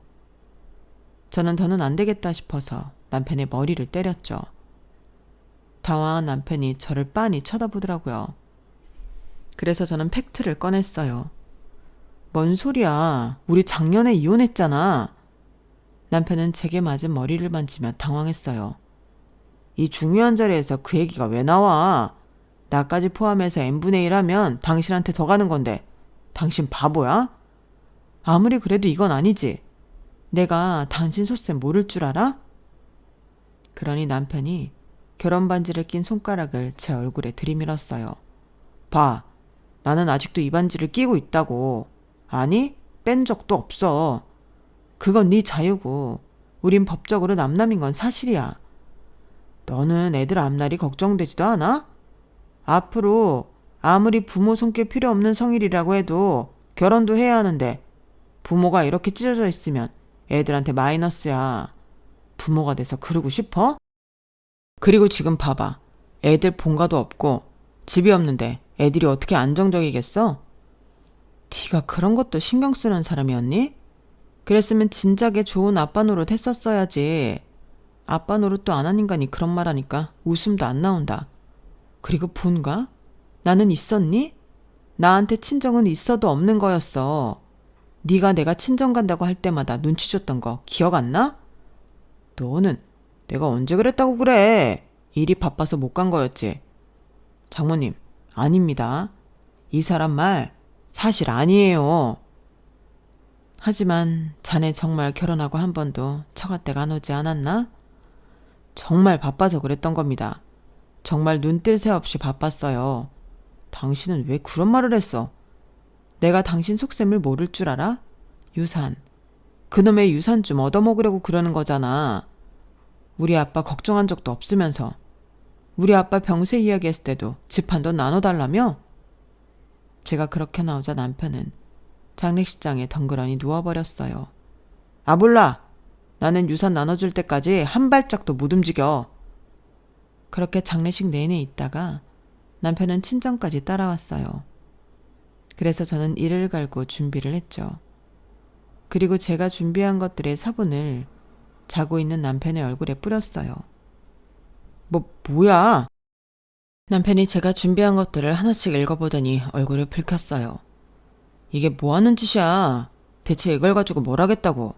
저는 더는 안 되겠다 싶어서 남편의 머리를 때렸죠. 당황한 남편이 저를 빤히 쳐다보더라고요. 그래서 저는 팩트를 꺼냈어요. 뭔 소리야. 우리 작년에 이혼했잖아. 남편은 제게 맞은 머리를 만지며 당황했어요. 이 중요한 자리에서 그 얘기가 왜 나와? 나까지 포함해서 n분의 1 하면 당신한테 더 가는 건데 당신 바보야? 아무리 그래도 이건 아니지. 내가 당신 소세 모를 줄 알아? 그러니 남편이 결혼 반지를 낀 손가락을 제 얼굴에 들이밀었어요. 봐, 나는 아직도 이 반지를 끼고 있다고. 아니, 뺀 적도 없어. 그건 네 자유고 우린 법적으로 남남인 건 사실이야. 너는 애들 앞날이 걱정되지도 않아? 앞으로 아무리 부모 손길 필요 없는 성일이라고 해도 결혼도 해야 하는데 부모가 이렇게 찢어져 있으면 애들한테 마이너스야. 부모가 돼서 그러고 싶어? 그리고 지금 봐봐. 애들 본가도 없고 집이 없는데 애들이 어떻게 안정적이겠어? 네가 그런 것도 신경 쓰는 사람이었니? 그랬으면 진작에 좋은 아빠 노릇 했었어야지. 아빠 노릇도 안 한 인간이 그런 말 하니까 웃음도 안 나온다. 그리고 본가? 나는 있었니? 나한테 친정은 있어도 없는 거였어. 네가 내가 친정 간다고 할 때마다 눈치 줬던 거 기억 안 나? 너는 내가 언제 그랬다고 그래. 일이 바빠서 못 간 거였지. 장모님, 아닙니다. 이 사람 말 사실 아니에요. 하지만 자네 정말 결혼하고 한 번도 처갓댁 안 오지 않았나? 정말 바빠서 그랬던 겁니다. 정말 눈뜰 새 없이 바빴어요. 당신은 왜 그런 말을 했어? 내가 당신 속셈을 모를 줄 알아? 유산. 그놈의 유산 좀 얻어먹으려고 그러는 거잖아. 우리 아빠 걱정한 적도 없으면서. 우리 아빠 병세 이야기했을 때도 집 한 돈 나눠달라며? 제가 그렇게 나오자 남편은 장례식장에 덩그러니 누워버렸어요. 아, 몰라. 나는 유산 나눠줄 때까지 한 발짝도 못 움직여. 그렇게 장례식 내내 있다가 남편은 친정까지 따라왔어요. 그래서 저는 이를 갈고 준비를 했죠. 그리고 제가 준비한 것들의 사본을 자고 있는 남편의 얼굴에 뿌렸어요. 뭐야? 남편이 제가 준비한 것들을 하나씩 읽어보더니 얼굴을 붉혔어요. 이게 뭐 하는 짓이야? 대체 이걸 가지고 뭘 하겠다고?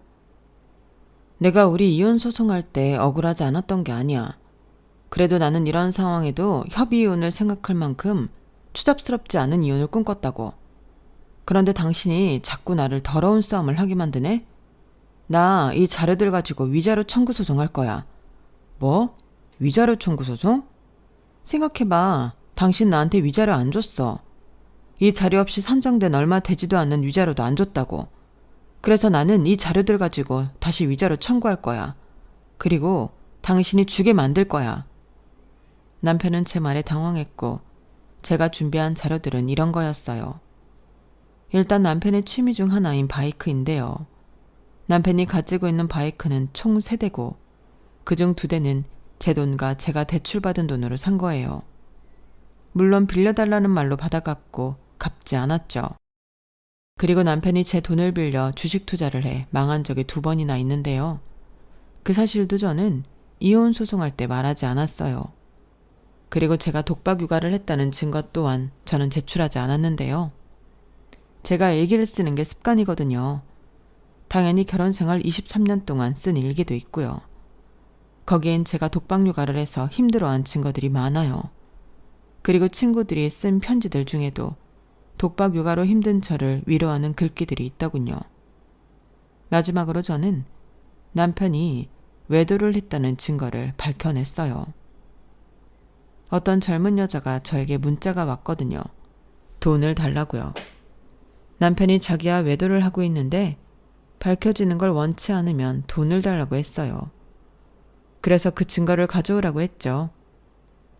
내가 우리 이혼 소송할 때 억울하지 않았던 게 아니야. 그래도 나는 이런 상황에도 협의 이혼을 생각할 만큼 추잡스럽지 않은 이혼을 꿈꿨다고. 그런데 당신이 자꾸 나를 더러운 싸움을 하게 만드네? 나 이 자료들 가지고 위자료 청구 소송할 거야. 뭐? 위자료 청구 소송? 생각해봐. 당신 나한테 위자료 안 줬어. 이 자료 없이 산정된 얼마 되지도 않는 위자료도 안 줬다고. 그래서 나는 이 자료들 가지고 다시 위자료 청구할 거야. 그리고 당신이 주게 만들 거야. 남편은 제 말에 당황했고 제가 준비한 자료들은 이런 거였어요. 일단 남편의 취미 중 하나인 바이크인데요. 남편이 가지고 있는 바이크는 총 3대고 그중 2대는 제 돈과 제가 대출받은 돈으로 산 거예요. 물론 빌려달라는 말로 받아갔고 갚지 않았죠. 그리고 남편이 제 돈을 빌려 주식 투자를 해 망한 적이 2번이나 있는데요. 그 사실도 저는 이혼 소송할 때 말하지 않았어요. 그리고 제가 독박 육아를 했다는 증거 또한 저는 제출하지 않았는데요. 제가 일기를 쓰는 게 습관이거든요. 당연히 결혼 생활 23년 동안 쓴 일기도 있고요. 거기엔 제가 독박 육아를 해서 힘들어한 증거들이 많아요. 그리고 친구들이 쓴 편지들 중에도 독박 육아로 힘든 저를 위로하는 글귀들이 있더군요. 마지막으로 저는 남편이 외도를 했다는 증거를 밝혀냈어요. 어떤 젊은 여자가 저에게 문자가 왔거든요. 돈을 달라고요. 남편이 자기와 외도를 하고 있는데 밝혀지는 걸 원치 않으면 돈을 달라고 했어요. 그래서 그 증거를 가져오라고 했죠.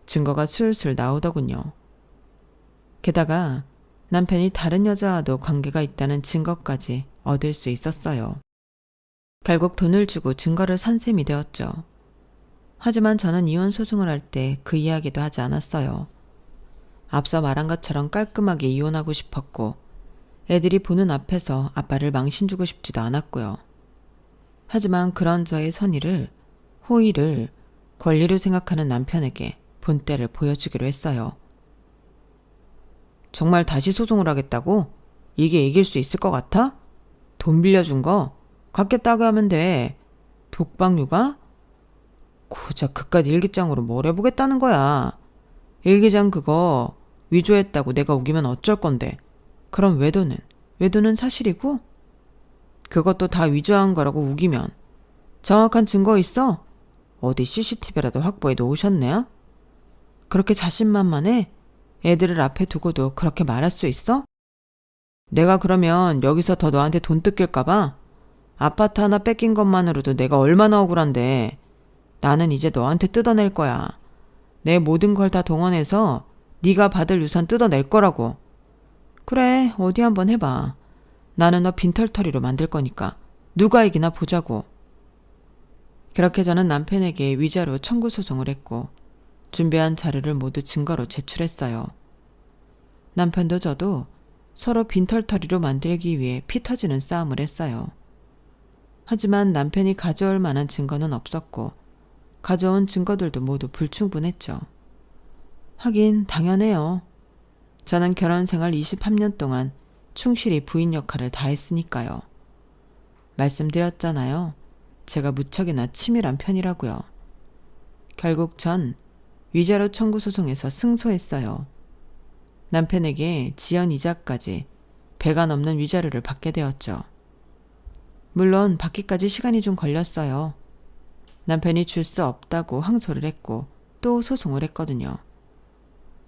증거가 술술 나오더군요. 게다가 남편이 다른 여자와도 관계가 있다는 증거까지 얻을 수 있었어요. 결국 돈을 주고 증거를 산 셈이 되었죠. 하지만 저는 이혼 소송을 할 때 그 이야기도 하지 않았어요. 앞서 말한 것처럼 깔끔하게 이혼하고 싶었고 애들이 보는 앞에서 아빠를 망신 주고 싶지도 않았고요. 하지만 그런 저의 선의를, 호의를 권리로 생각하는 남편에게 본때를 보여주기로 했어요. 정말 다시 소송을 하겠다고? 이게 이길 수 있을 것 같아? 돈 빌려준 거? 갚겠다고 하면 돼. 독박 육아? 고작 그깟 일기장으로 뭘 해보겠다는 거야. 일기장 그거 위조했다고 내가 우기면 어쩔 건데. 그럼 외도는? 외도는 사실이고? 그것도 다 위조한 거라고 우기면 정확한 증거 있어? 어디 CCTV라도 확보해 놓으셨네? 그렇게 자신만만해? 애들을 앞에 두고도 그렇게 말할 수 있어? 내가 그러면 여기서 더 너한테 돈 뜯길까봐? 아파트 하나 뺏긴 것만으로도 내가 얼마나 억울한데. 나는 이제 너한테 뜯어낼 거야. 내 모든 걸 다 동원해서 네가 받을 유산 뜯어낼 거라고. 그래, 어디 한번 해봐. 나는 너 빈털터리로 만들 거니까 누가 이기나 보자고. 그렇게 저는 남편에게 위자료 청구 소송을 했고 준비한 자료를 모두 증거로 제출했어요. 남편도 저도 서로 빈털터리로 만들기 위해 피 터지는 싸움을 했어요. 하지만 남편이 가져올 만한 증거는 없었고 가져온 증거들도 모두 불충분했죠. 하긴 당연해요. 저는 결혼 생활 23년 동안 충실히 부인 역할을 다 했으니까요. 말씀드렸잖아요. 제가 무척이나 치밀한 편이라고요. 결국 전 위자료 청구 소송에서 승소했어요. 남편에게 지연 이자까지 배가 넘는 위자료를 받게 되었죠. 물론 받기까지 시간이 좀 걸렸어요. 남편이 줄 수 없다고 항소를 했고 또 소송을 했거든요.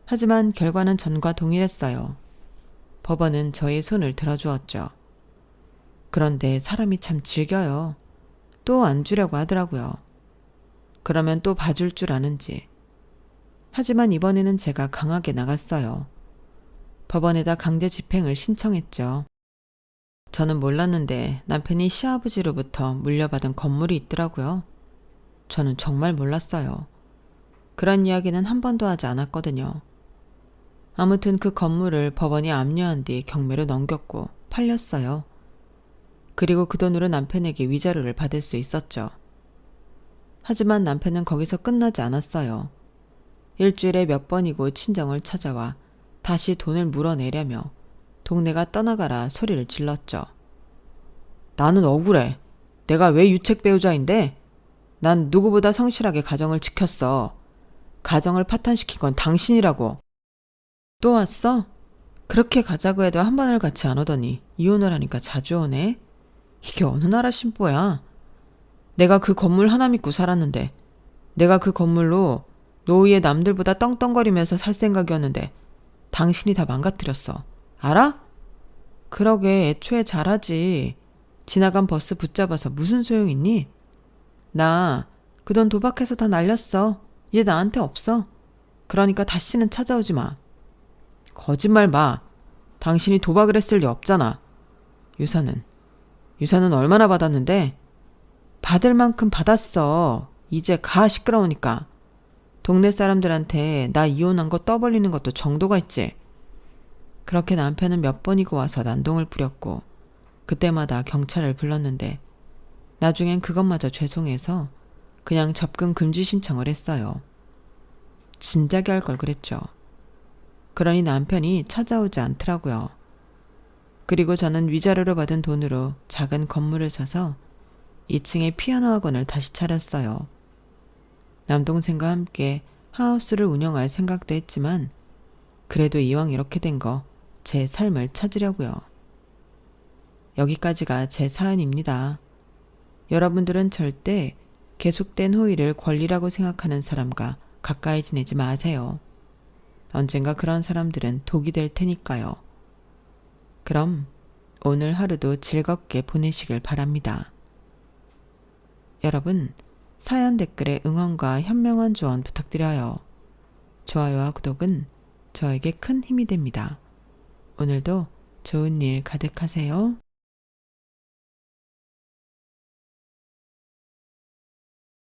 하지만 결과는 전과 동일했어요. 법원은 저의 손을 들어주었죠. 그런데 사람이 참 질겨요. 또 안 주려고 하더라고요. 그러면 또 봐줄 줄 아는지. 하지만 이번에는 제가 강하게 나갔어요. 법원에다 강제 집행을 신청했죠. 저는 몰랐는데 남편이 시아버지로부터 물려받은 건물이 있더라고요. 저는 정말 몰랐어요. 그런 이야기는 한 번도 하지 않았거든요. 아무튼 그 건물을 법원이 압류한 뒤 경매로 넘겼고 팔렸어요. 그리고 그 돈으로 남편에게 위자료를 받을 수 있었죠. 하지만 남편은 거기서 끝나지 않았어요. 일주일에 몇 번이고 친정을 찾아와 다시 돈을 물어내려며 동네가 떠나가라 소리를 질렀죠. 나는 억울해. 내가 왜 유책 배우자인데? 난 누구보다 성실하게 가정을 지켰어. 가정을 파탄시킨 건 당신이라고. 또 왔어? 그렇게 가자고 해도 한 번을 같이 안 오더니 이혼을 하니까 자주 오네? 이게 어느 나라 신보야? 내가 그 건물 하나 믿고 살았는데, 내가 그 건물로 노후에 남들보다 떵떵거리면서 살 생각이었는데 당신이 다 망가뜨렸어. 알아? 그러게 애초에 잘하지. 지나간 버스 붙잡아서 무슨 소용 있니? 나 그 돈 도박해서 다 날렸어. 이제 나한테 없어. 그러니까 다시는 찾아오지 마. 거짓말 마. 당신이 도박을 했을 리 없잖아. 유산은 얼마나 받았는데? 받을 만큼 받았어. 이제 가 시끄러우니까. 동네 사람들한테 나 이혼한 거 떠벌리는 것도 정도가 있지. 그렇게 남편은 몇 번이고 와서 난동을 부렸고 그때마다 경찰을 불렀는데 나중엔 그것마저 죄송해서 그냥 접근 금지 신청을 했어요. 진작에 할 걸 그랬죠. 그러니 남편이 찾아오지 않더라고요. 그리고 저는 위자료로 받은 돈으로 작은 건물을 사서 2층에 피아노 학원을 다시 차렸어요. 남동생과 함께 하우스를 운영할 생각도 했지만 그래도 이왕 이렇게 된 거 제 삶을 찾으려고요. 여기까지가 제 사연입니다. 여러분들은 절대 계속된 호의를 권리라고 생각하는 사람과 가까이 지내지 마세요. 언젠가 그런 사람들은 독이 될 테니까요. 그럼 오늘 하루도 즐겁게 보내시길 바랍니다. 여러분, 사연 댓글에 응원과 현명한 조언 부탁드려요. 좋아요와 구독은 저에게 큰 힘이 됩니다. 오늘도 좋은 일 가득하세요.